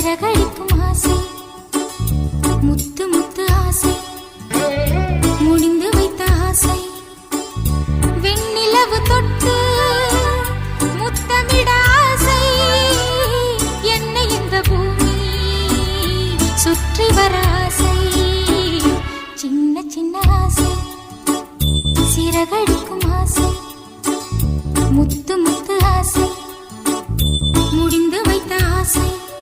சிறகடிக்கும் ஆசை முத்து முத்து ஆசை முடிந்து வைத்த ஆசை வெண்ணிலவு தொட்டு முத்தமிட ஆசை என்னை இந்த பூமி சுற்றி வர ஆசை சின்ன சின்ன ஆசை சிறகடிக்கும் ஆசை முத்து முத்து ஆசை முடிந்து வைத்த ஆசை